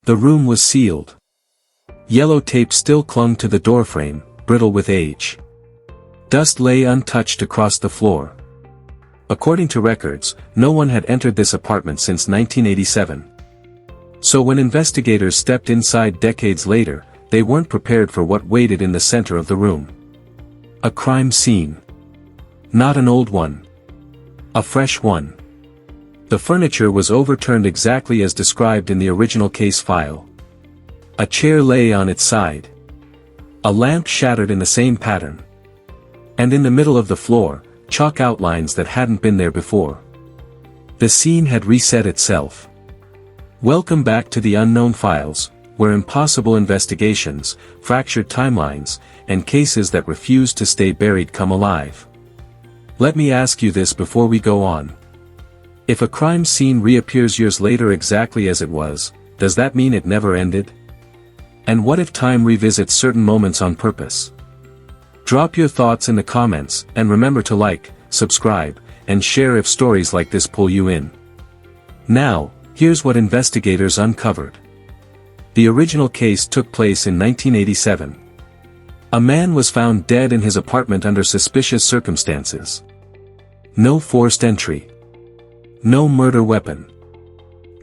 The room was sealed. Yellow tape still clung to the doorframe, brittle with age. Dust lay untouched across the floor. According to records, no one had entered this apartment since 1987. So when investigators stepped inside decades later, they weren't prepared for what waited in the center of the room. A crime scene. Not an old one. A fresh one. The furniture was overturned exactly as described in the original case file. A chair lay on its side. A lamp shattered in the same pattern. And in the middle of the floor, chalk outlines that hadn't been there before. The scene had reset itself. Welcome back to the Unknown Files, where impossible investigations, fractured timelines, and cases that refuse to stay buried come alive. Let me ask you this before we go on. If a crime scene reappears years later exactly as it was, does that mean it never ended? And what if time revisits certain moments on purpose? Drop your thoughts in the comments, and remember to like, subscribe, and share if stories like this pull you in. Now, here's what investigators uncovered. The original case took place in 1987. A man was found dead in his apartment under suspicious circumstances. No forced entry. No murder weapon.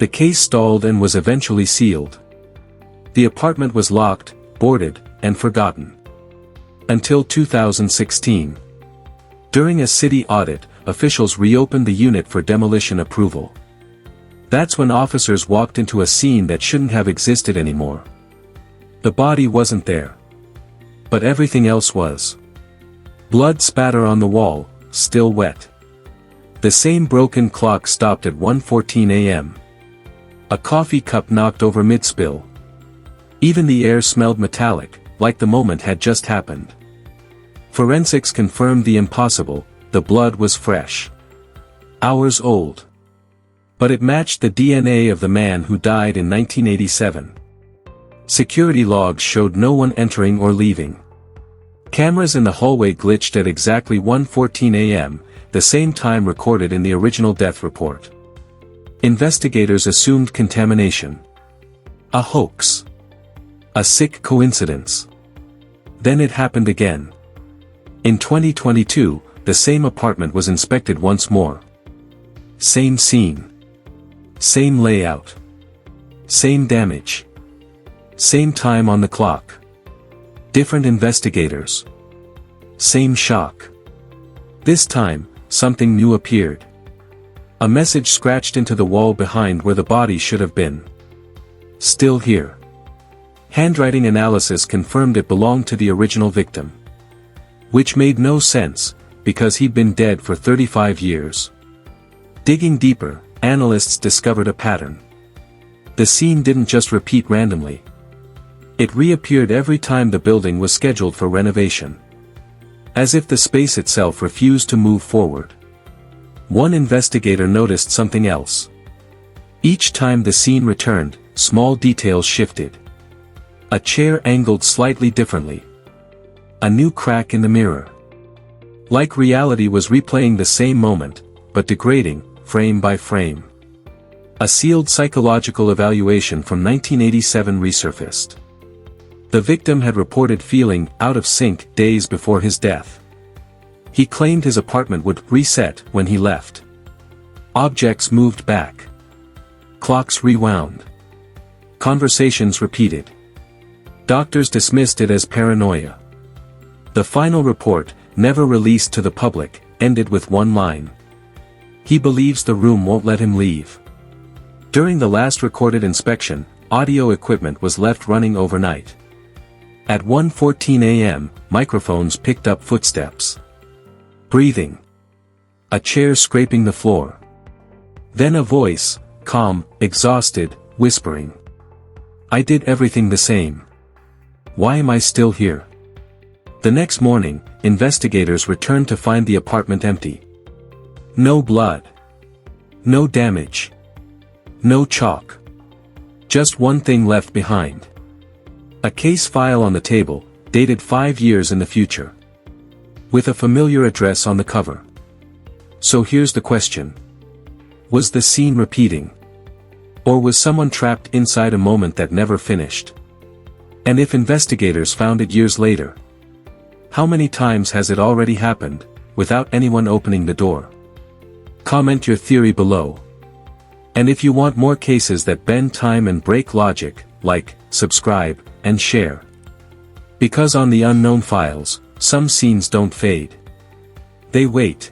The case stalled and was eventually sealed. The apartment was locked, boarded, and forgotten. Until 2016. During a city audit, officials reopened the unit for demolition approval. That's when officers walked into a scene that shouldn't have existed anymore. The body wasn't there. But everything else was. Blood spatter on the wall, still wet. The same broken clock stopped at 1:14 a.m. A coffee cup knocked over mid-spill. Even the air smelled metallic, like the moment had just happened. Forensics confirmed the impossible, the blood was fresh. Hours old. But it matched the DNA of the man who died in 1987. Security logs showed no one entering or leaving. Cameras in the hallway glitched at exactly 1:14 a.m., the same time recorded in the original death report. Investigators assumed contamination. A hoax. A sick coincidence. Then it happened again. In 2022, the same apartment was inspected once more. Same scene. Same layout. Same damage. Same time on the clock. Different investigators. Same shock. This time, something new appeared. A message scratched into the wall behind where the body should have been. Still here. Handwriting analysis confirmed it belonged to the original victim. Which made no sense, because he'd been dead for 35 years. Digging deeper, analysts discovered a pattern. The scene didn't just repeat randomly. It reappeared every time the building was scheduled for renovation. As if the space itself refused to move forward. One investigator noticed something else. Each time the scene returned, small details shifted. A chair angled slightly differently. A new crack in the mirror. Like reality was replaying the same moment, but degrading, frame by frame. A sealed psychological evaluation from 1987 resurfaced. The victim had reported feeling out of sync days before his death. He claimed his apartment would reset when he left. Objects moved back. Clocks rewound. Conversations repeated. Doctors dismissed it as paranoia. The final report, never released to the public, ended with one line. He believes the room won't let him leave. During the last recorded inspection, audio equipment was left running overnight. At 1:14 a.m., microphones picked up footsteps. Breathing. A chair scraping the floor. Then a voice, calm, exhausted, whispering. I did everything the same. Why am I still here? The next morning, investigators returned to find the apartment empty. No blood. No damage. No chalk. Just one thing left behind. A case file on the table, dated 5 years in the future. With a familiar address on the cover. So here's the question. Was the scene repeating? Or was someone trapped inside a moment that never finished? And if investigators found it years later? How many times has it already happened, without anyone opening the door? Comment your theory below. And if you want more cases that bend time and break logic, like, subscribe, and share. Because on the Unknown Files, some scenes don't fade. They wait.